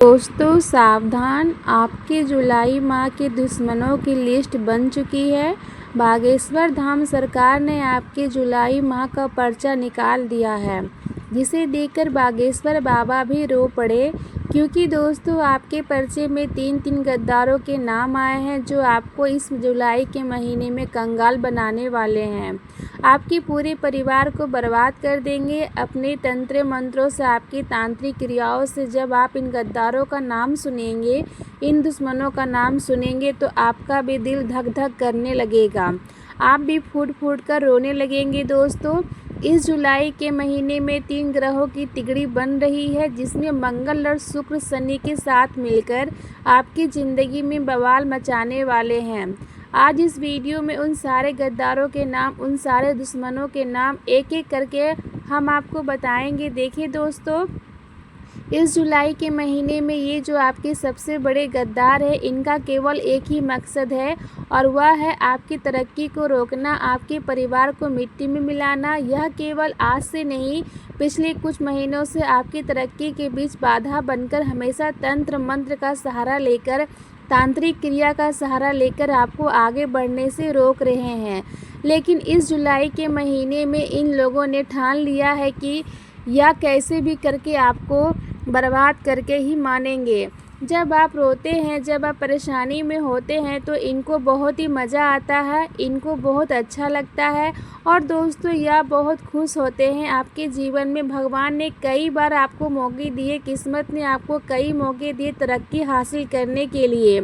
दोस्तों सावधान, आपके जुलाई माह के दुश्मनों की लिस्ट बन चुकी है। बागेश्वर धाम सरकार ने आपके जुलाई माह का पर्चा निकाल दिया है, जिसे देखकर बागेश्वर बाबा भी रो पड़े, क्योंकि दोस्तों आपके पर्चे में 3 गद्दारों के नाम आए हैं, जो आपको इस जुलाई के महीने में कंगाल बनाने वाले हैं। आपके पूरे परिवार को बर्बाद कर देंगे अपने तंत्र मंत्रों से, आपकी तांत्रिक क्रियाओं से। जब आप इन गद्दारों का नाम सुनेंगे, इन दुश्मनों का नाम सुनेंगे, तो आपका भी दिल धक धक करने लगेगा, आप भी फूट फूट कर रोने लगेंगे। दोस्तों इस जुलाई के महीने में 3 ग्रहों की तिगड़ी बन रही है, जिसमें मंगल और शुक्र शनि के साथ मिलकर आपकी ज़िंदगी में बवाल मचाने वाले हैं। आज इस वीडियो में उन सारे गद्दारों के नाम, उन सारे दुश्मनों के नाम एक एक करके हम आपको बताएंगे। देखिए दोस्तों, इस जुलाई के महीने में ये जो आपके सबसे बड़े गद्दार है, इनका केवल एक ही मकसद है, और वह है आपकी तरक्की को रोकना, आपके परिवार को मिट्टी में मिलाना। यह केवल आज से नहीं, पिछले कुछ महीनों से आपकी तरक्की के बीच बाधा बनकर हमेशा तंत्र मंत्र का सहारा लेकर, तांत्रिक क्रिया का सहारा लेकर आपको आगे बढ़ने से रोक रहे हैं। लेकिन इस जुलाई के महीने में इन लोगों ने ठान लिया है कि या कैसे भी करके आपको बर्बाद करके ही मानेंगे। जब आप रोते हैं, जब आप परेशानी में होते हैं, तो इनको बहुत ही मज़ा आता है, इनको बहुत अच्छा लगता है, और दोस्तों यह बहुत खुश होते हैं। आपके जीवन में भगवान ने कई बार आपको मौके दिए, किस्मत ने आपको कई मौके दिए तरक्की हासिल करने के लिए,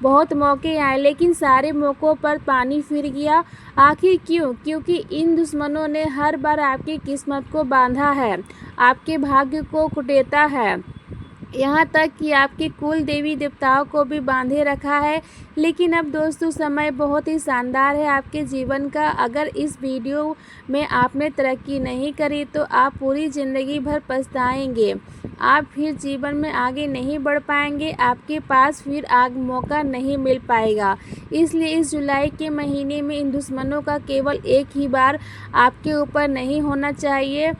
बहुत मौके आए, लेकिन सारे मौक़ों पर पानी फिर गया। आखिर क्यों? क्योंकि इन दुश्मनों ने हर बार आपकी किस्मत को बांधा है, आपके भाग्य को कुटेता है, यहाँ तक कि आपके कुल देवी देवताओं को भी बांधे रखा है। लेकिन अब दोस्तों समय बहुत ही शानदार है आपके जीवन का। अगर इस वीडियो में आपने तरक्की नहीं करी, तो आप पूरी ज़िंदगी भर पछताएंगे, आप फिर जीवन में आगे नहीं बढ़ पाएंगे, आपके पास फिर मौका नहीं मिल पाएगा। इसलिए इस जुलाई के महीने में इन दुश्मनों का केवल एक ही बार आपके ऊपर नहीं होना चाहिए।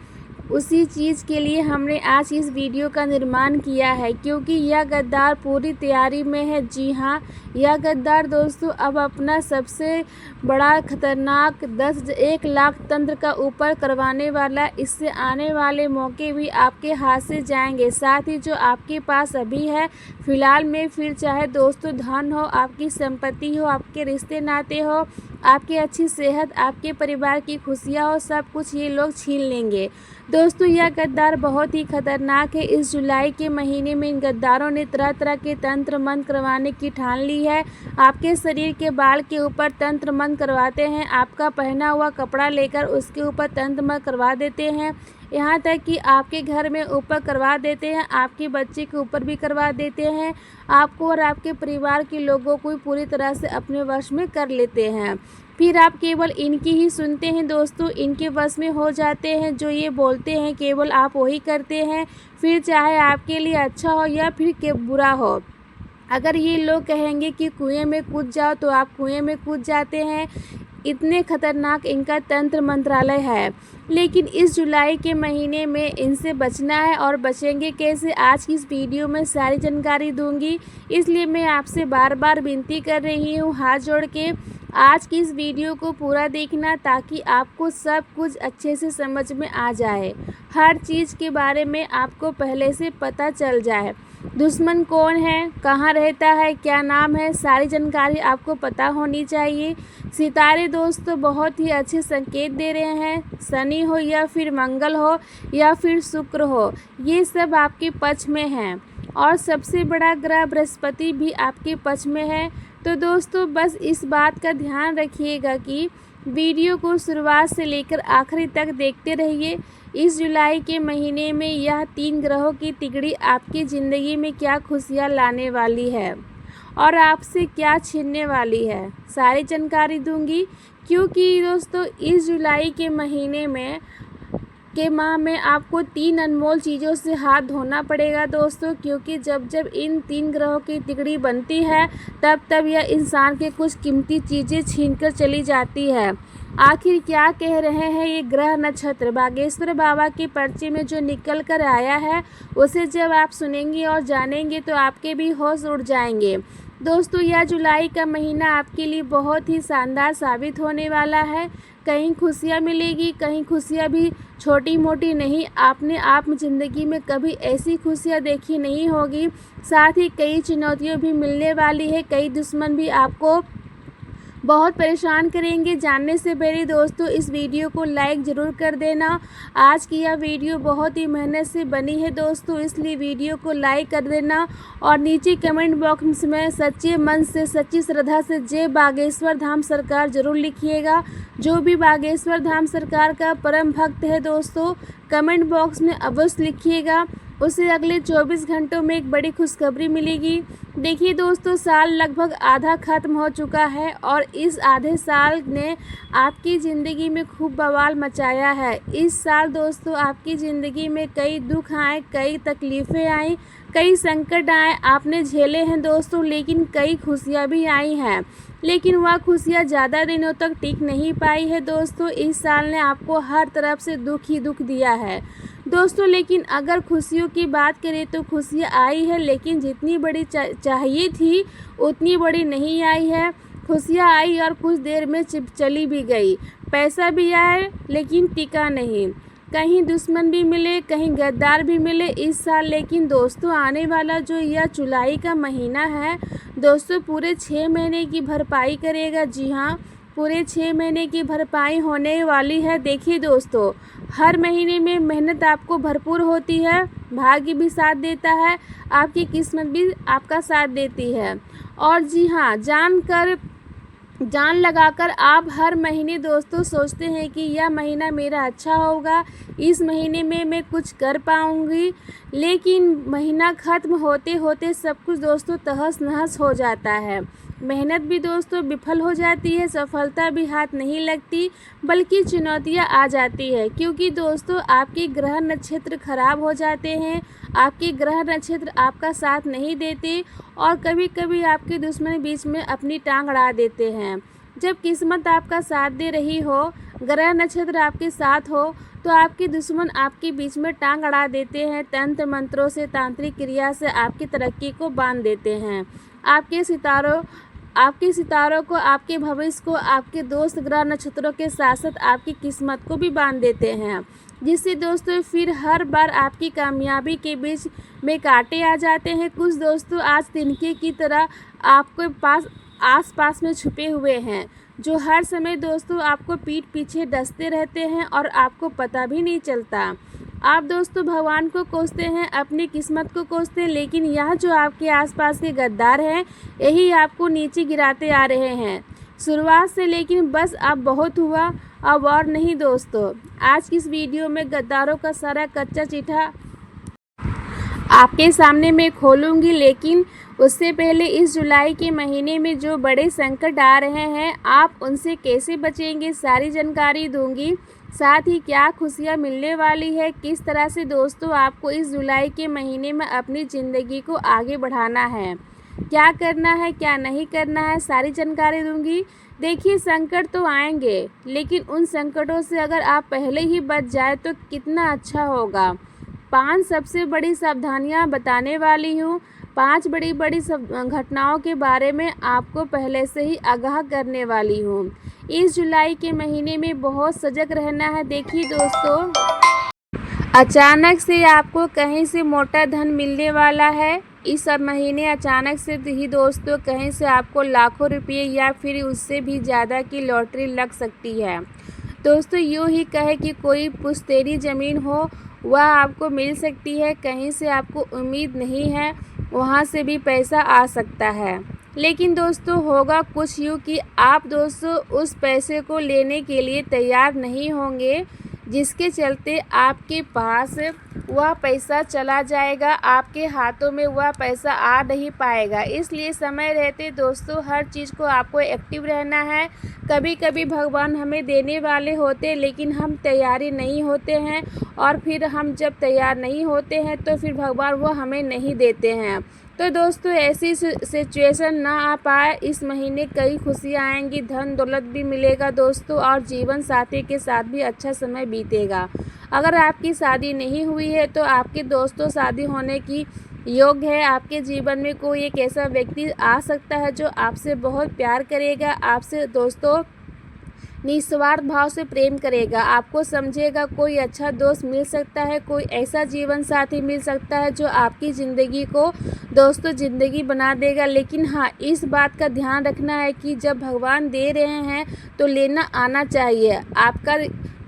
उसी चीज़ के लिए हमने आज इस वीडियो का निर्माण किया है, क्योंकि यह गद्दार पूरी तैयारी में है। जी हाँ, यह गद्दार दोस्तों अब अपना सबसे बड़ा खतरनाक 1 लाख तंत्र का ऊपर करवाने वाला। इससे आने वाले मौके भी आपके हाथ से जाएंगे, साथ ही जो आपके पास अभी है फ़िलहाल में, फिर चाहे दोस्तों धन हो, आपकी संपत्ति हो, आपके रिश्ते नाते हो, आपकी अच्छी सेहत, आपके परिवार की खुशियाँ हो, सब कुछ ये लोग छीन लेंगे। दोस्तों यह गद्दार बहुत ही खतरनाक है। इस जुलाई के महीने में इन गद्दारों ने तरह तरह के तंत्र मंत्र करवाने की ठान ली है। आपके शरीर के बाल के ऊपर तंत्र मंत्र करवाते हैं, आपका पहना हुआ कपड़ा लेकर उसके ऊपर तंत्र मंत्र करवा देते हैं, यहाँ तक कि आपके घर में ऊपर करवा देते हैं, आपके बच्चे के ऊपर भी करवा देते हैं। आपको और आपके परिवार के लोगों को पूरी तरह से अपने वश में कर लेते हैं। फिर आप केवल इनकी ही सुनते हैं दोस्तों, इनके वश में हो जाते हैं। जो ये बोलते हैं केवल आप वही करते हैं, फिर चाहे आपके लिए अच्छा हो या फिर के बुरा हो। अगर ये लोग कहेंगे कि कुएं में कूद जाओ, तो आप कुएं में कूद जाते हैं। इतने खतरनाक इनका तंत्र मंत्रालय है। लेकिन इस जुलाई के महीने में इनसे बचना है, और बचेंगे कैसे, आज की इस वीडियो में सारी जानकारी दूंगी। इसलिए मैं आपसे बार बार विनती कर रही हूँ हाथ जोड़ के, आज की इस वीडियो को पूरा देखना, ताकि आपको सब कुछ अच्छे से समझ में आ जाए, हर चीज़ के बारे में आपको पहले से पता चल जाए। दुश्मन कौन है, कहाँ रहता है, क्या नाम है, सारी जानकारी आपको पता होनी चाहिए। सितारे दोस्तों बहुत ही अच्छे संकेत दे रहे हैं, शनि हो या फिर मंगल हो या फिर शुक्र हो, ये सब आपके पक्ष में हैं, और सबसे बड़ा ग्रह बृहस्पति भी आपके पक्ष में है। तो दोस्तों बस इस बात का ध्यान रखिएगा कि वीडियो को शुरुआत से लेकर आखिरी तक देखते रहिए। इस जुलाई के महीने में यह 3 ग्रहों की तिगड़ी आपकी ज़िंदगी में क्या खुशियाँ लाने वाली है और आपसे क्या छीनने वाली है, सारी जानकारी दूंगी। क्योंकि दोस्तों इस जुलाई के महीने में के माह में आपको 3 अनमोल चीज़ों से हाथ धोना पड़ेगा दोस्तों, क्योंकि जब जब इन 3 ग्रहों की तिकड़ी बनती है तब तब यह इंसान के कुछ कीमती चीज़ें छीनकर चली जाती है। आखिर क्या कह रहे हैं ये ग्रह नक्षत्र बागेश्वर बाबा के पर्चे में जो निकल कर आया है, उसे जब आप सुनेंगे और जानेंगे तो आपके भी होश उड़ जाएंगे। दोस्तों, यह जुलाई का महीना आपके लिए बहुत ही शानदार साबित होने वाला है। कहीं खुशियाँ मिलेगी, कहीं खुशियाँ भी छोटी मोटी नहीं, आपने आप ज़िंदगी में कभी ऐसी खुशियाँ देखी नहीं होगी। साथ ही कई चुनौतियाँ भी मिलने वाली है, कई दुश्मन भी आपको बहुत परेशान करेंगे। जानने से पहले दोस्तों इस वीडियो को लाइक ज़रूर कर देना। आज की यह वीडियो बहुत ही मेहनत से बनी है दोस्तों, इसलिए वीडियो को लाइक कर देना और नीचे कमेंट बॉक्स में सच्चे मन से, सच्ची श्रद्धा से जय बागेश्वर धाम सरकार ज़रूर लिखिएगा। जो भी बागेश्वर धाम सरकार का परम भक्त है दोस्तों, कमेंट बॉक्स में अवश्य लिखिएगा, उसे अगले 24 घंटों में एक बड़ी खुशखबरी मिलेगी। देखिए दोस्तों, साल लगभग आधा ख़त्म हो चुका है और इस आधे साल ने आपकी ज़िंदगी में खूब बवाल मचाया है। इस साल दोस्तों आपकी ज़िंदगी में कई दुख आए, कई तकलीफ़ें आई, कई संकट आए, आपने झेले हैं दोस्तों, लेकिन कई खुशियाँ भी आई हैं। लेकिन वह खुशियाँ ज़्यादा दिनों तक टिक नहीं पाई है दोस्तों। इस साल ने आपको हर तरफ से दुख ही दुख दिया है दोस्तों। लेकिन अगर खुशियों की बात करें तो खुशियाँ आई है, लेकिन जितनी बड़ी चाहिए थी उतनी बड़ी नहीं आई है। खुशियाँ आई और कुछ देर में चली भी गई, पैसा भी आया लेकिन टिका नहीं, कहीं दुश्मन भी मिले, कहीं गद्दार भी मिले इस साल। लेकिन दोस्तों आने वाला जो यह जुलाई का महीना है दोस्तों, पूरे 6 महीने की भरपाई करेगा। जी हाँ, पूरे 6 महीने की भरपाई होने वाली है। देखिए दोस्तों, हर महीने में मेहनत आपको भरपूर होती है, भाग्य भी साथ देता है, आपकी किस्मत भी आपका साथ देती है। और जी हाँ, जान लगाकर आप हर महीने दोस्तों सोचते हैं कि यह महीना मेरा अच्छा होगा, इस महीने में मैं कुछ कर पाऊंगी, लेकिन महीना ख़त्म होते होते सब कुछ दोस्तों तहस नहस हो जाता है। मेहनत भी दोस्तों विफल हो जाती है, सफलता भी हाथ नहीं लगती, बल्कि चुनौतियां आ जाती है, क्योंकि दोस्तों आपके ग्रह नक्षत्र खराब हो जाते हैं, आपके ग्रह नक्षत्र आपका साथ नहीं देते और कभी कभी आपके दुश्मन बीच में अपनी टांग अड़ा देते हैं। जब किस्मत आपका साथ दे रही हो, ग्रह नक्षत्र आपके साथ हो, तो आपके दुश्मन आपके बीच में टांग अड़ा देते हैं, तंत्र मंत्रों से, तांत्रिक क्रिया से आपकी तरक्की को बांध देते हैं। आपके सितारों को, आपके भविष्य को, आपके दोस्त ग्रह नक्षत्रों के साथ साथ आपकी किस्मत को भी बांध देते हैं, जिससे दोस्तों फिर हर बार आपकी कामयाबी के बीच में कांटे आ जाते हैं। कुछ दोस्तों आज तिनके की तरह आपके आस पास में छुपे हुए हैं, जो हर समय दोस्तों आपको पीठ पीछे डसते रहते हैं और आपको पता भी नहीं चलता। आप दोस्तों भगवान को कोसते हैं, अपनी किस्मत को कोसते हैं, लेकिन यह जो आपके आसपास के गद्दार हैं यही आपको नीचे गिराते आ रहे हैं शुरुआत से। लेकिन बस अब बहुत हुआ, अब और नहीं दोस्तों। आज की इस वीडियो में गद्दारों का सारा कच्चा चिट्ठा आपके सामने मैं खोलूँगी, लेकिन उससे पहले इस जुलाई के महीने में जो बड़े संकट आ रहे हैं आप उनसे कैसे बचेंगे, सारी जानकारी दूंगी। साथ ही क्या खुशियाँ मिलने वाली है, किस तरह से दोस्तों आपको इस जुलाई के महीने में अपनी ज़िंदगी को आगे बढ़ाना है, क्या करना है क्या नहीं करना है, सारी जानकारी दूंगी। देखिए, संकट तो आएंगे, लेकिन उन संकटों से अगर आप पहले ही बच जाए तो कितना अच्छा होगा। 5 सबसे बड़ी सावधानियां बताने वाली हूँ, 5 बड़ी बड़ी घटनाओं के बारे में आपको पहले से ही आगाह करने वाली हूँ। इस जुलाई के महीने में बहुत सजग रहना है। देखिए दोस्तों, अचानक से आपको कहीं से मोटा धन मिलने वाला है। इस महीने अचानक से ही दोस्तों कहीं से आपको लाखों रुपये या फिर उससे भी ज़्यादा की लॉटरी लग सकती है। दोस्तों यूँ ही कहे कि कोई पुश्तैनी ज़मीन हो वह आपको मिल सकती है, कहीं से आपको उम्मीद नहीं है वहाँ से भी पैसा आ सकता है। लेकिन दोस्तों होगा कुछ यूँ कि आप दोस्तों उस पैसे को लेने के लिए तैयार नहीं होंगे, जिसके चलते आपके पास वह पैसा चला जाएगा, आपके हाथों में वह पैसा आ नहीं पाएगा। इसलिए समय रहते दोस्तों हर चीज़ को आपको एक्टिव रहना है। कभी कभी भगवान हमें देने वाले होते लेकिन हम तैयारी नहीं होते हैं, और फिर हम जब तैयार नहीं होते हैं तो फिर भगवान वो हमें नहीं देते हैं। तो दोस्तों ऐसी सिचुएशन ना आ पाए। इस महीने कई खुशियाँ आएंगी, धन दौलत भी मिलेगा दोस्तों, और जीवन साथी के साथ भी अच्छा समय बीतेगा। अगर आपकी शादी नहीं हुई है तो आपके दोस्तों शादी होने की योग है। आपके जीवन में कोई एक ऐसा व्यक्ति आ सकता है जो आपसे बहुत प्यार करेगा, आपसे दोस्तों निस्वार्थ भाव से प्रेम करेगा, आपको समझेगा। कोई अच्छा दोस्त मिल सकता है, कोई ऐसा जीवन साथी मिल सकता है जो आपकी ज़िंदगी को दोस्तों ज़िंदगी बना देगा। लेकिन हाँ, इस बात का ध्यान रखना है कि जब भगवान दे रहे हैं तो लेना आना चाहिए। आपका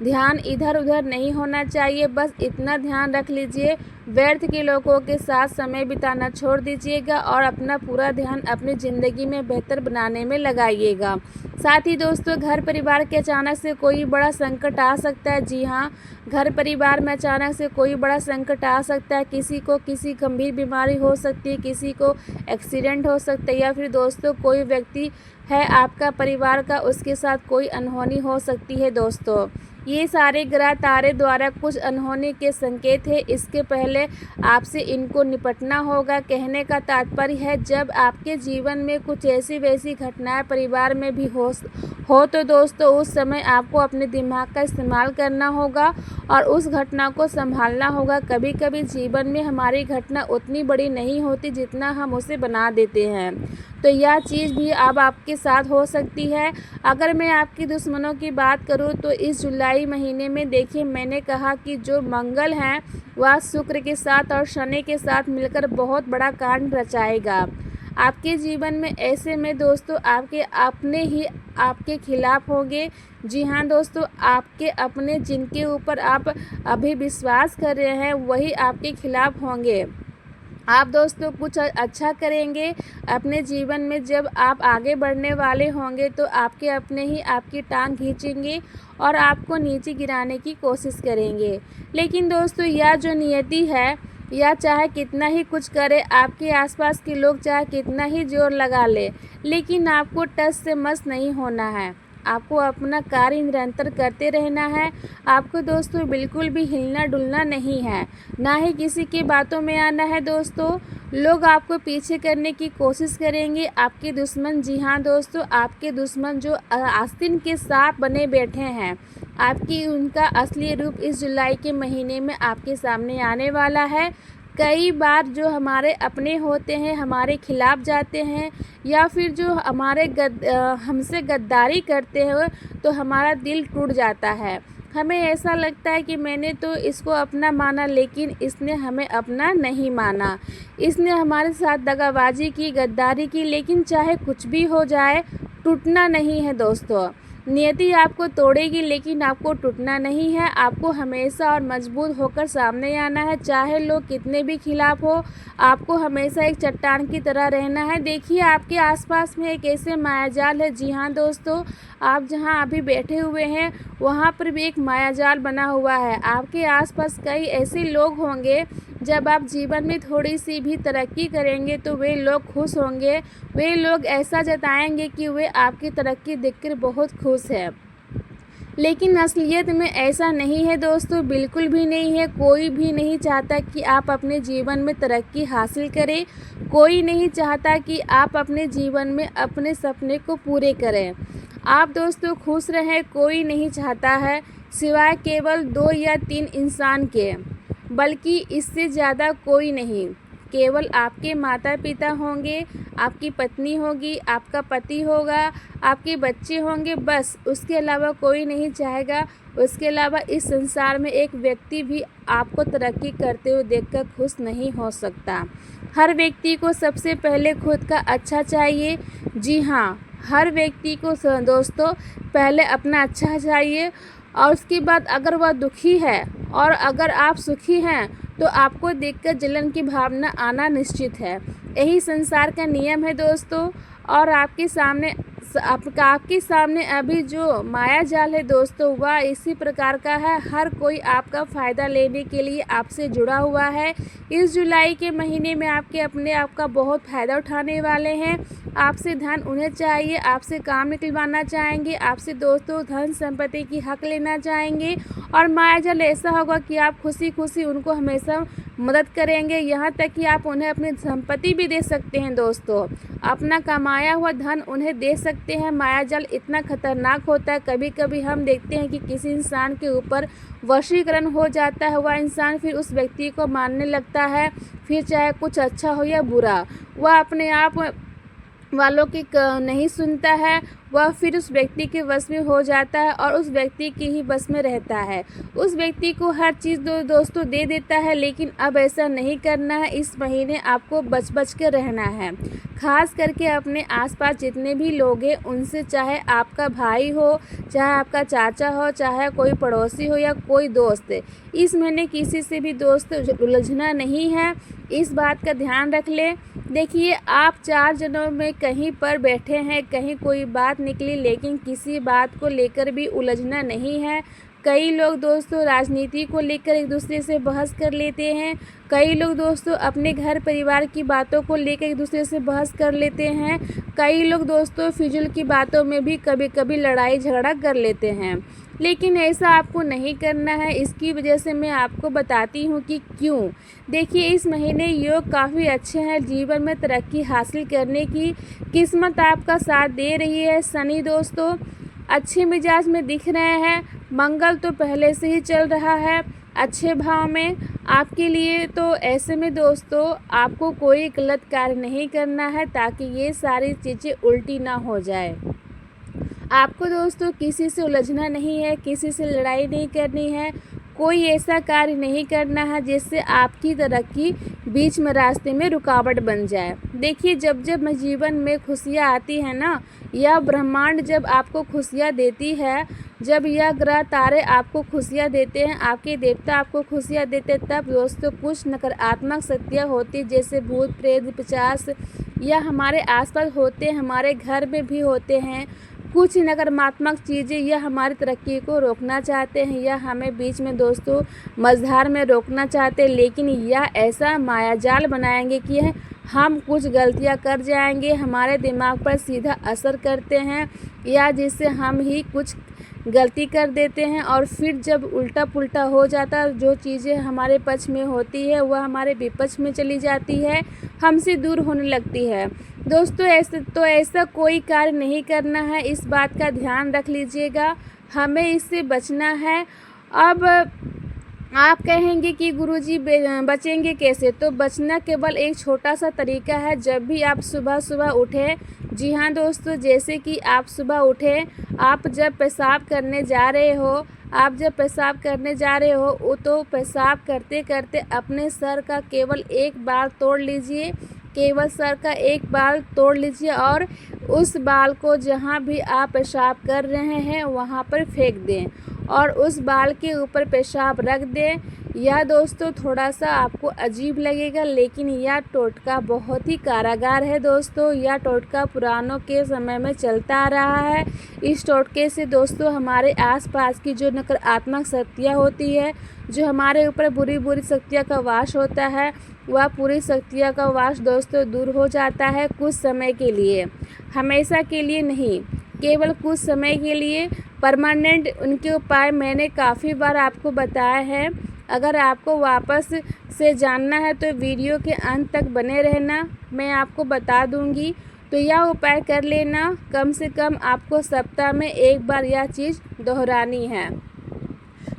ध्यान इधर उधर नहीं होना चाहिए। बस इतना ध्यान रख लीजिए, व्यर्थ के लोगों के साथ समय बिताना छोड़ दीजिएगा और अपना पूरा ध्यान अपनी ज़िंदगी में बेहतर बनाने में लगाइएगा। साथ ही दोस्तों घर परिवार के अचानक से कोई बड़ा संकट आ सकता है। जी हाँ, घर परिवार में अचानक से कोई बड़ा संकट आ सकता है। किसी को किसी गंभीर बीमारी हो सकती है, किसी को एक्सीडेंट हो सकता है, या फिर दोस्तों कोई व्यक्ति है आपका परिवार का, उसके साथ कोई अनहोनी हो सकती है। दोस्तों ये सारे ग्रह तारे द्वारा कुछ अनहोनी के संकेत है। इसके पहले आपसे इनको निपटना होगा। कहने का तात्पर्य है जब आपके जीवन में कुछ ऐसी वैसी घटनाएं परिवार में भी हो तो दोस्तों उस समय आपको अपने दिमाग का इस्तेमाल करना होगा और उस घटना को संभालना होगा। कभी कभी जीवन में हमारी घटना उतनी बड़ी नहीं होती जितना हम उसे बना देते हैं, तो यह चीज़ भी अब आपके साथ हो सकती है। अगर मैं आपके दुश्मनों की बात करूं तो इस जुलाई महीने में देखिए, मैंने कहा कि जो मंगल हैं वह शुक्र के साथ और शनि के साथ मिलकर बहुत बड़ा कांड रचाएगा आपके जीवन में। ऐसे में दोस्तों आपके अपने ही आपके खिलाफ होंगे। जी हाँ दोस्तों, आपके अपने जिनके ऊपर आप अभी विश्वास कर रहे हैं वही आपके खिलाफ होंगे। आप दोस्तों कुछ अच्छा करेंगे अपने जीवन में। जब आप आगे बढ़ने वाले होंगे तो आपके अपने ही आपकी टांग खींचेंगे और आपको नीचे गिराने की कोशिश करेंगे। लेकिन दोस्तों यह जो नियति है, या चाहे कितना ही कुछ करे, आपके आसपास के लोग चाहे कितना ही जोर लगा ले, लेकिन आपको टस से मस नहीं होना है। आपको अपना कार्य निरंतर करते रहना है। आपको दोस्तों बिल्कुल भी हिलना डुलना नहीं है, ना ही किसी की बातों में आना है। दोस्तों लोग आपको पीछे करने की कोशिश करेंगे, आपके दुश्मन। जी हाँ दोस्तों, आपके दुश्मन जो आस्तीन के सांप बने बैठे हैं, आपकी उनका असली रूप इस जुलाई के महीने में आपके सामने आने वाला है। कई बार जो हमारे अपने होते हैं हमारे खिलाफ जाते हैं, या फिर जो हमारे हमसे गद्दारी करते हैं तो हमारा दिल टूट जाता है। हमें ऐसा लगता है कि मैंने तो इसको अपना माना लेकिन इसने हमें अपना नहीं माना, इसने हमारे साथ दगाबाजी की, गद्दारी की। लेकिन चाहे कुछ भी हो जाए, टूटना नहीं है दोस्तों। नियति आपको तोड़ेगी लेकिन आपको टूटना नहीं है। आपको हमेशा और मजबूत होकर सामने आना है, चाहे लोग कितने भी खिलाफ हो। आपको हमेशा एक चट्टान की तरह रहना है। देखिए आपके आसपास में एक ऐसे मायाजाल है। जी हाँ दोस्तों, आप जहाँ अभी बैठे हुए हैं वहाँ पर भी एक मायाजाल बना हुआ है। आपके आसपास कई ऐसे लोग होंगे, जब आप जीवन में थोड़ी सी भी तरक्की करेंगे तो वे लोग खुश होंगे। वे लोग ऐसा जताएंगे कि वे आपकी तरक्की देखकर बहुत खुश है, लेकिन असलियत में ऐसा नहीं है दोस्तों, बिल्कुल भी नहीं है। कोई भी नहीं चाहता कि आप अपने जीवन में तरक्की हासिल करें। कोई नहीं चाहता कि आप अपने जीवन में अपने सपने को पूरे करें। आप दोस्तों खुश रहें, कोई नहीं चाहता है, सिवाय केवल 2 या 3 इंसान के, बल्कि इससे ज़्यादा कोई नहीं। केवल आपके माता पिता होंगे, आपकी पत्नी होगी, आपका पति होगा, आपके बच्चे होंगे, बस। उसके अलावा कोई नहीं चाहेगा। उसके अलावा इस संसार में एक व्यक्ति भी आपको तरक्की करते हुए देखकर खुश नहीं हो सकता। हर व्यक्ति को सबसे पहले खुद का अच्छा चाहिए। जी हाँ, हर व्यक्ति को दोस्तों पहले अपना अच्छा चाहिए, और उसके बाद अगर वह दुखी है और अगर आप सुखी हैं तो आपको देखकर जलन की भावना आना निश्चित है। यही संसार का नियम है दोस्तों। और आपके सामने आपके सामने अभी जो माया जाल है दोस्तों, वह इसी प्रकार का है। हर कोई आपका फ़ायदा लेने के लिए आपसे जुड़ा हुआ है। इस जुलाई के महीने में अपने आप का बहुत फ़ायदा उठाने वाले हैं। आपसे धन उन्हें चाहिए, आपसे काम निकलवाना चाहेंगे, आपसे दोस्तों धन संपत्ति की हक लेना चाहेंगे। और माया जाल ऐसा होगा कि आप खुशी खुशी उनको हमेशा मदद करेंगे, यहाँ तक कि आप उन्हें अपनी संपत्ति भी दे सकते हैं दोस्तों। अपना कमाया हुआ धन उन्हें दे सकते हैं। माया जाल इतना खतरनाक होता है, कभी कभी हम देखते हैं कि किसी इंसान के ऊपर वशीकरण हो जाता है। वह इंसान फिर उस व्यक्ति को मानने लगता है, फिर चाहे कुछ अच्छा हो या बुरा, वह अपने आप वालों की नहीं सुनता है। वह फिर उस व्यक्ति के वश में हो जाता है और उस व्यक्ति के ही बस में रहता है। उस व्यक्ति को हर चीज़ दोस्तों दे देता है, लेकिन अब ऐसा नहीं करना है। इस महीने आपको बच के रहना है। खास करके अपने आसपास जितने भी लोग हैं उनसे, चाहे आपका भाई हो, चाहे आपका चाचा हो, चाहे कोई पड़ोसी हो या कोई दोस्त, इस महीने किसी से भी दोस्त उलझना नहीं है। इस बात का ध्यान रख लें। देखिए, आप 4 जनों में कहीं पर बैठे हैं, कहीं कोई बात निकली, लेकिन किसी बात को लेकर भी उलझना नहीं है। कई लोग दोस्तों राजनीति को लेकर एक दूसरे से बहस कर लेते हैं। कई लोग दोस्तों अपने घर परिवार की बातों को लेकर एक दूसरे से बहस कर लेते हैं। कई लोग दोस्तों फिजूल की बातों में भी कभी कभी लड़ाई झगड़ा कर लेते हैं, लेकिन ऐसा आपको नहीं करना है। इसकी वजह से मैं आपको बताती हूँ कि क्यों। देखिए, इस महीने योग काफ़ी अच्छे हैं। जीवन में तरक्की हासिल करने की किस्मत आपका साथ दे रही है। शनि दोस्तों अच्छे मिजाज में दिख रहे हैं। मंगल तो पहले से ही चल रहा है अच्छे भाव में आपके लिए। तो ऐसे में दोस्तों आपको कोई गलत कार्य नहीं करना है, ताकि ये सारी चीज़ें उल्टी ना हो जाए। आपको दोस्तों किसी से उलझना नहीं है, किसी से लड़ाई नहीं करनी है, कोई ऐसा कार्य नहीं करना है जिससे आपकी तरक्की बीच में रास्ते में रुकावट बन जाए। देखिए, जब जीवन में खुशियाँ आती हैं ना, यह ब्रह्मांड जब आपको खुशियाँ देती है, जब यह ग्रह तारे आपको खुशियाँ देते हैं, आपके देवता आपको खुशियाँ देते हैं, तब दोस्तों कुछ नकारात्मक शक्तियाँ होती, जैसे भूत प्रेत पिशाच, या हमारे आसपास होते हैं, हमारे घर में भी होते हैं। कुछ नकारात्मक चीज़ें यह हमारी तरक्की को रोकना चाहते हैं, या हमें बीच में दोस्तों मझधार में रोकना चाहते हैं। लेकिन यह ऐसा मायाजाल बनाएंगे कि हम कुछ गलतियां कर जाएंगे, हमारे दिमाग पर सीधा असर करते हैं, या जिससे हम ही कुछ गलती कर देते हैं। और फिर जब उल्टा पुल्टा हो जाता, जो चीज़ें हमारे पक्ष में होती है वह हमारे विपक्ष में चली जाती है, हमसे दूर होने लगती है। दोस्तों ऐसा कोई कार्य नहीं करना है, इस बात का ध्यान रख लीजिएगा। हमें इससे बचना है। अब आप कहेंगे कि गुरुजी बचेंगे कैसे? तो बचना केवल एक छोटा सा तरीका है। जब भी आप सुबह सुबह उठें, जी हाँ दोस्तों, जैसे कि आप सुबह उठें, आप जब पेशाब करने जा रहे हो, तो पेशाब करते करते अपने सर का केवल एक बाल तोड़ लीजिए, केवल सर का एक बाल तोड़ लीजिए, और उस बाल को जहाँ भी आप पेशाब कर रहे हैं वहाँ पर फेंक दें, और उस बाल के ऊपर पेशाब रख दें। यह दोस्तों थोड़ा सा आपको अजीब लगेगा, लेकिन यह टोटका बहुत ही कारागार है दोस्तों। यह टोटका पुरानों के समय में चलता आ रहा है। इस टोटके से दोस्तों हमारे आसपास की जो नकारात्मक शक्तियाँ होती है, जो हमारे ऊपर बुरी बुरी शक्तियाँ का वास होता है, वह पूरी शक्तियाँ का वास दोस्तों दूर हो जाता है, कुछ समय के लिए, हमेशा के लिए नहीं, केवल कुछ समय के लिए परमानेंट। उनके उपाय मैंने काफ़ी बार आपको बताया है। अगर आपको वापस से जानना है तो वीडियो के अंत तक बने रहना, मैं आपको बता दूंगी। तो यह उपाय कर लेना, कम से कम आपको सप्ताह में एक बार यह चीज़ दोहरानी है।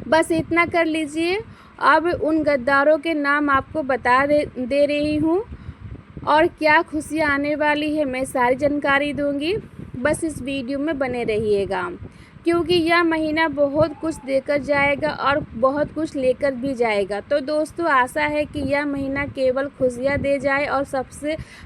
बस इतना कर लीजिए। अब उन गद्दारों के नाम आपको बता दे रही हूँ, और क्या खुशियाँ आने वाली है मैं सारी जानकारी दूंगी। बस इस वीडियो में बने रहिएगा, क्योंकि यह महीना बहुत कुछ देकर जाएगा और बहुत कुछ लेकर भी जाएगा। तो दोस्तों आशा है कि यह महीना केवल खुशियाँ दे जाए और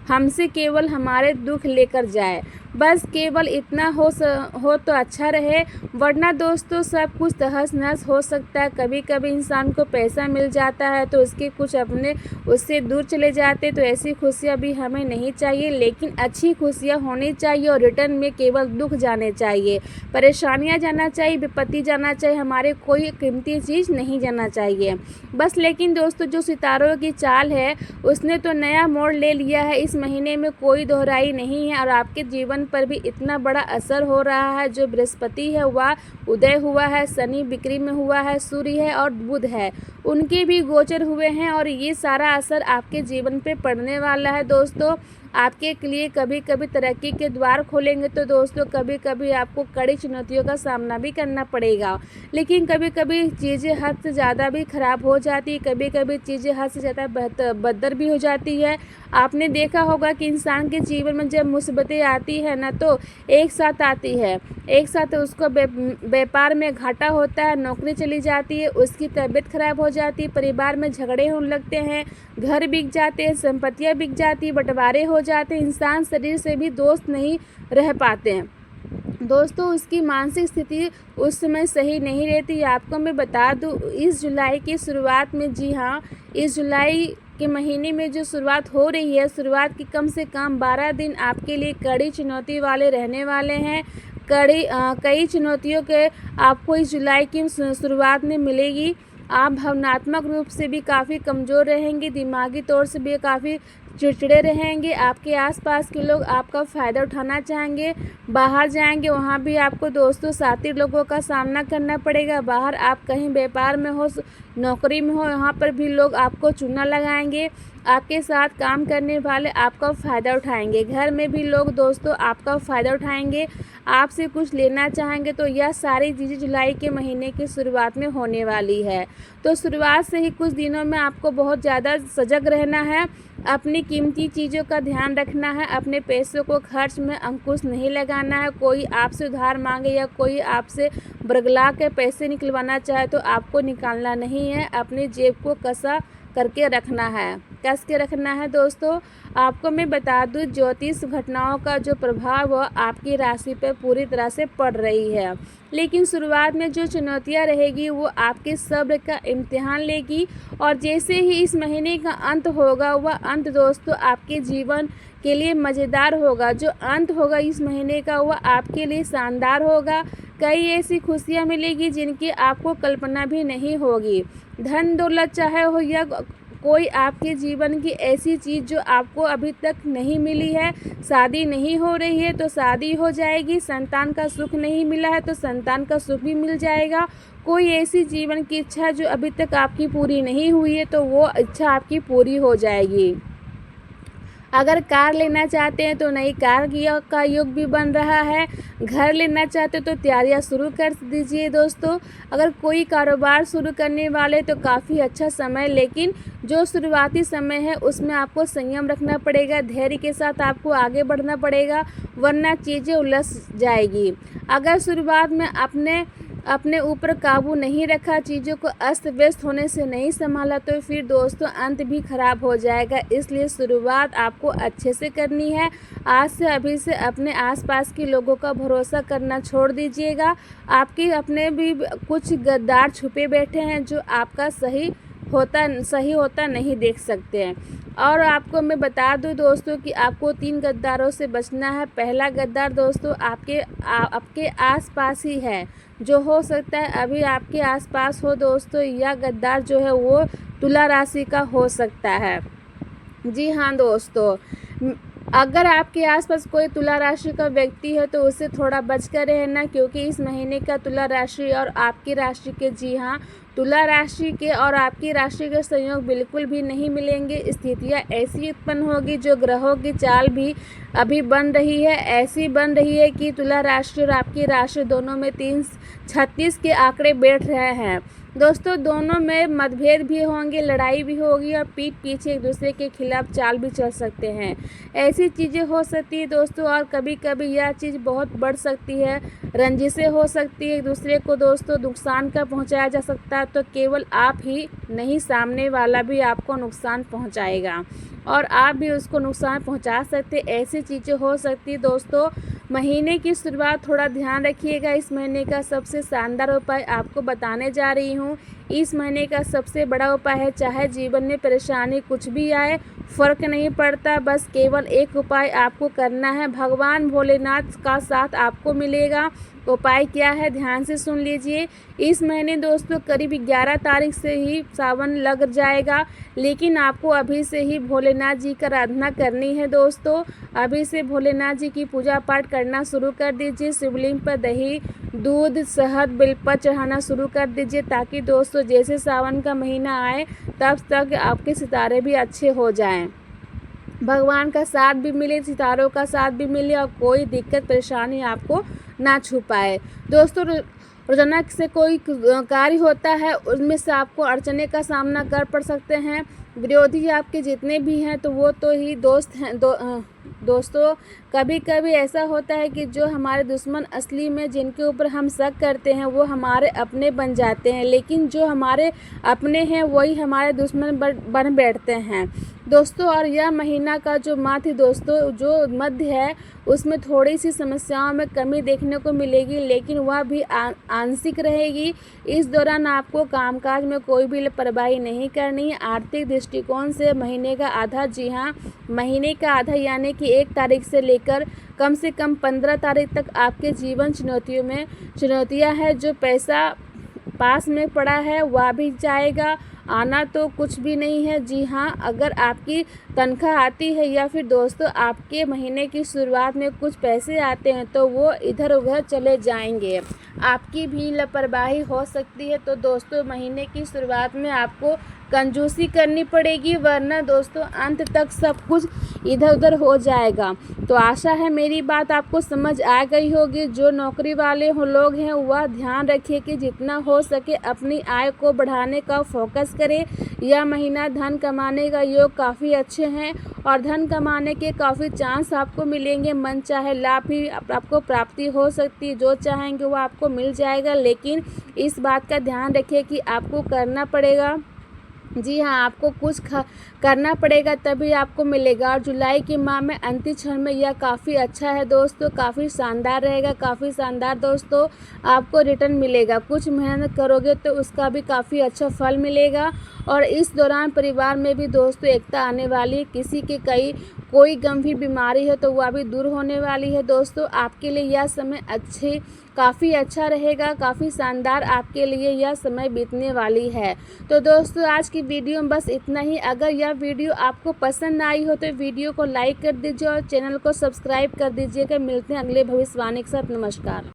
हमसे केवल हमारे दुख लेकर जाए। बस केवल इतना हो तो अच्छा रहे, वरना दोस्तों सब कुछ तहस नहस हो सकता है। कभी कभी इंसान को पैसा मिल जाता है तो उसके कुछ अपने उससे दूर चले जाते, तो ऐसी खुशियाँ भी हमें नहीं चाहिए। लेकिन अच्छी खुशियाँ होनी चाहिए और रिटर्न में केवल दुख जाने चाहिए, परेशानियाँ जाना चाहिए, विपत्ति जाना चाहिए, हमारे कोई कीमती चीज़ नहीं जाना चाहिए बस। लेकिन दोस्तों जो सितारों की चाल है उसने तो नया मोड़ ले लिया है इस महीने में, कोई दोहराई नहीं है। और आपके जीवन पर भी इतना बड़ा असर हो रहा है। जो बृहस्पति है वह उदय हुआ है, शनि बिक्री में हुआ है, सूर्य है और बुध है, उनके भी गोचर हुए हैं और ये सारा असर आपके जीवन पे पड़ने वाला है दोस्तों। आपके लिए कभी कभी तरक्की के द्वार खोलेंगे तो दोस्तों कभी कभी आपको कड़ी चुनौतियों का सामना भी करना पड़ेगा। लेकिन कभी कभी चीज़ें हद से ज़्यादा भी खराब हो जाती है, कभी कभी चीज़ें हद से ज़्यादा बदतर भी हो जाती है। आपने देखा होगा कि इंसान के जीवन में जब मुसीबतें आती है ना तो एक साथ आती है, एक साथ उसको व्यापार में घाटा होता है, नौकरी चली जाती है, उसकी तबीयत खराब हो जाती है, परिवार में झगड़े होने लगते हैं, घर बिक जाते हैं, संपत्तियां बिक जाती, बंटवारे हो जाते हैं, इंसान शरीर से भी दोस्त नहीं रह पाते हैं दोस्तों, उसकी मानसिक स्थिति उस समय सही नहीं रहती। आपको मैं बता दूं इस जुलाई की शुरुआत में, जी हाँ, इस जुलाई के महीने में जो शुरुआत हो रही है, शुरुआत की कम से कम 12 दिन आपके लिए कड़ी चुनौती वाले रहने वाले हैं। कई चुनौतियों के आपको इस जुलाई की शुरुआत में मिलेगी। आप भावनात्मक रूप से भी काफ़ी कमज़ोर रहेंगे, दिमागी तौर से भी काफ़ी चिड़चिड़े रहेंगे। आपके आसपास के लोग आपका फ़ायदा उठाना चाहेंगे, बाहर जाएंगे वहाँ भी आपको दोस्तों साथी लोगों का सामना करना पड़ेगा। बाहर आप कहीं व्यापार में हो, नौकरी में हो, यहाँ पर भी लोग आपको चूना लगाएंगे, आपके साथ काम करने वाले आपका फ़ायदा उठाएंगे। घर में भी लोग दोस्तों आपका फ़ायदा उठाएंगे, आपसे कुछ लेना चाहेंगे। तो यह सारी चीज़ें जुलाई के महीने की शुरुआत में होने वाली है। तो शुरुआत से ही कुछ दिनों में आपको बहुत ज़्यादा सजग रहना है, अपनी कीमती चीज़ों का ध्यान रखना है, अपने पैसों को खर्च में अंकुश नहीं लगाना है। कोई आपसे उधार मांगे या कोई आपसे बरगला के पैसे निकलवाना चाहे तो आपको निकालना नहीं है, अपनी जेब को कस के रखना है दोस्तों। आपको मैं बता दूं ज्योतिष घटनाओं का जो प्रभाव वह आपकी राशि पर पूरी तरह से पड़ रही है। लेकिन शुरुआत में जो चुनौतियां रहेगी वो आपके सब्र का इम्तिहान लेगी और जैसे ही इस महीने का अंत होगा वह अंत दोस्तों आपके जीवन के लिए मज़ेदार होगा। जो अंत होगा इस महीने का वह आपके लिए शानदार होगा। कई ऐसी खुशियां मिलेगी जिनकी आपको कल्पना भी नहीं होगी। धन दौलत चाहे हो या कोई आपके जीवन की ऐसी चीज़ जो आपको अभी तक नहीं मिली है, शादी नहीं हो रही है तो शादी हो जाएगी, संतान का सुख नहीं मिला है तो संतान का सुख भी मिल जाएगा। कोई ऐसी जीवन की इच्छा जो अभी तक आपकी पूरी नहीं हुई है तो वो इच्छा आपकी पूरी हो जाएगी। अगर कार लेना चाहते हैं तो नई कार का योग भी बन रहा है। घर लेना चाहते हो तो तैयारियां शुरू कर दीजिए दोस्तों। अगर कोई कारोबार शुरू करने वाले तो काफ़ी अच्छा समय, लेकिन जो शुरुआती समय है उसमें आपको संयम रखना पड़ेगा, धैर्य के साथ आपको आगे बढ़ना पड़ेगा, वरना चीज़ें उलझ जाएगी। अगर शुरुआत में अपने ऊपर काबू नहीं रखा, चीज़ों को अस्त व्यस्त होने से नहीं संभाला तो फिर दोस्तों अंत भी खराब हो जाएगा। इसलिए शुरुआत आपको अच्छे से करनी है। आज से अभी से अपने आसपास के लोगों का भरोसा करना छोड़ दीजिएगा। आपके अपने भी कुछ गद्दार छुपे बैठे हैं जो आपका सही होता नहीं देख सकते हैं। और आपको मैं बता दूं दोस्तों कि आपको 3 गद्दारों से बचना है। पहला गद्दार दोस्तों आपके आसपास ही है, जो हो सकता है अभी आपके आसपास हो दोस्तों। यह गद्दार जो है वो तुला राशि का हो सकता है। जी हाँ दोस्तों, अगर आपके आसपास कोई तुला राशि का व्यक्ति है तो उससे थोड़ा बच कर रहना, क्योंकि इस महीने का तुला राशि और आपकी राशि के, जी हाँ, तुला राशि के और आपकी राशि के संयोग बिल्कुल भी नहीं मिलेंगे। स्थितियाँ ऐसी उत्पन्न होगी, जो ग्रहों की चाल भी अभी बन रही है, ऐसी बन रही है कि तुला राशि और आपकी राशि दोनों में 336 के आंकड़े बैठ रहे हैं दोस्तों। दोनों में मतभेद भी होंगे, लड़ाई भी होगी और पीठ पीछे एक दूसरे के खिलाफ चाल भी चल सकते हैं। ऐसी चीज़ें हो सकती है दोस्तों। और कभी कभी यह चीज़ बहुत बढ़ सकती है, रंजिशें हो सकती है, एक दूसरे को दोस्तों नुकसान का पहुंचाया जा सकता है। तो केवल आप ही नहीं, सामने वाला भी आपको नुकसान पहुंचाएगा और आप भी उसको नुकसान पहुंचा सकते। ऐसी चीज़ें हो सकती है दोस्तों। महीने की शुरुआत थोड़ा ध्यान रखिएगा। इस महीने का सबसे शानदार उपाय आपको बताने जा रही हूँ। इस महीने का सबसे बड़ा उपाय है, चाहे जीवन में परेशानी कुछ भी आए फ़र्क नहीं पड़ता, बस केवल एक उपाय आपको करना है, भगवान भोलेनाथ का साथ आपको मिलेगा। उपाय क्या है, ध्यान से सुन लीजिए। इस महीने दोस्तों करीब 11 तारीख से ही सावन लग जाएगा, लेकिन आपको अभी से ही भोलेनाथ जी की आराधना करनी है दोस्तों। अभी से भोलेनाथ जी की पूजा पाठ करना शुरू कर दीजिए। शिवलिंग पर दही, दूध, शहद, बेलपत्र चढ़ाना शुरू कर दीजिए, ताकि दोस्तों जैसे सावन का महीना आए तब तक आपके सितारे भी अच्छे हो जाएं, भगवान का साथ भी मिले, सितारों का साथ भी मिले और कोई दिक्कत परेशानी आपको ना छू पाए। दोस्तों रोजाना से कोई कार्य होता है, उसमें से आपको अड़चने का सामना कर पड़ सकते हैं। विरोधी आपके जितने भी हैं तो वो तो ही दोस्त हैं। दोस्तों कभी कभी ऐसा होता है कि जो हमारे दुश्मन असली में जिनके ऊपर हम शक करते हैं वो हमारे अपने बन जाते हैं, लेकिन जो हमारे अपने हैं वही हमारे दुश्मन बन बैठते हैं दोस्तों। और यह महीना का जो माह दोस्तों जो मध्य है उसमें थोड़ी सी समस्याओं में कमी देखने को मिलेगी, लेकिन वह भी आंशिक रहेगी। इस दौरान आपको कामकाज में कोई भी लापरवाही नहीं करनी है। आर्थिक दृष्टिकोण से महीने का आधा, जी हाँ महीने का आधा यानी कि 1 तारीख से कम 15 तारीख तक आपके जीवन चुनौतियाँ हैं। जो पैसा पास में पड़ा है वह भी जाएगा, आना तो कुछ भी नहीं है। जी हाँ, अगर आपकी तनख्वाह आती है या फिर दोस्तों आपके महीने की शुरुआत में कुछ पैसे आते हैं तो वो इधर उधर चले जाएंगे, आपकी भी लापरवाही हो सकती है। तो दोस्तों महीने की शुरुआत में आपको कंजूसी करनी पड़ेगी, वरना दोस्तों अंत तक सब कुछ इधर उधर हो जाएगा। तो आशा है मेरी बात आपको समझ आ गई होगी। जो नौकरी वाले लोग हैं वह ध्यान रखिए कि जितना हो सके अपनी आय को बढ़ाने का फोकस करें। यह महीना धन कमाने का योग काफ़ी अच्छे हैं और धन कमाने के काफ़ी चांस आपको मिलेंगे। मन चाहे लाभ भी आपको प्राप्ति हो सकती है, जो चाहेंगे वो आपको मिल जाएगा, लेकिन इस बात का ध्यान रखिए कि आपको करना पड़ेगा। जी हाँ, आपको कुछ करना पड़ेगा तभी आपको मिलेगा। और जुलाई के माह में अंतिम क्षण में यह काफ़ी अच्छा है दोस्तों, काफ़ी शानदार रहेगा, काफ़ी शानदार दोस्तों आपको रिटर्न मिलेगा। कुछ मेहनत करोगे तो उसका भी काफ़ी अच्छा फल मिलेगा। और इस दौरान परिवार में भी दोस्तों एकता आने वाली है। किसी के कोई गंभीर बीमारी है तो वह भी दूर होने वाली है दोस्तों। आपके लिए यह समय काफ़ी अच्छा रहेगा, काफ़ी शानदार आपके लिए यह समय बीतने वाली है। तो दोस्तों आज की वीडियो में बस इतना ही। अगर यह वीडियो आपको पसंद आई हो तो वीडियो को लाइक कर दीजिए और चैनल को सब्सक्राइब कर दीजिएगा। मिलते हैं अगले भविष्यवाणी के साथ। नमस्कार।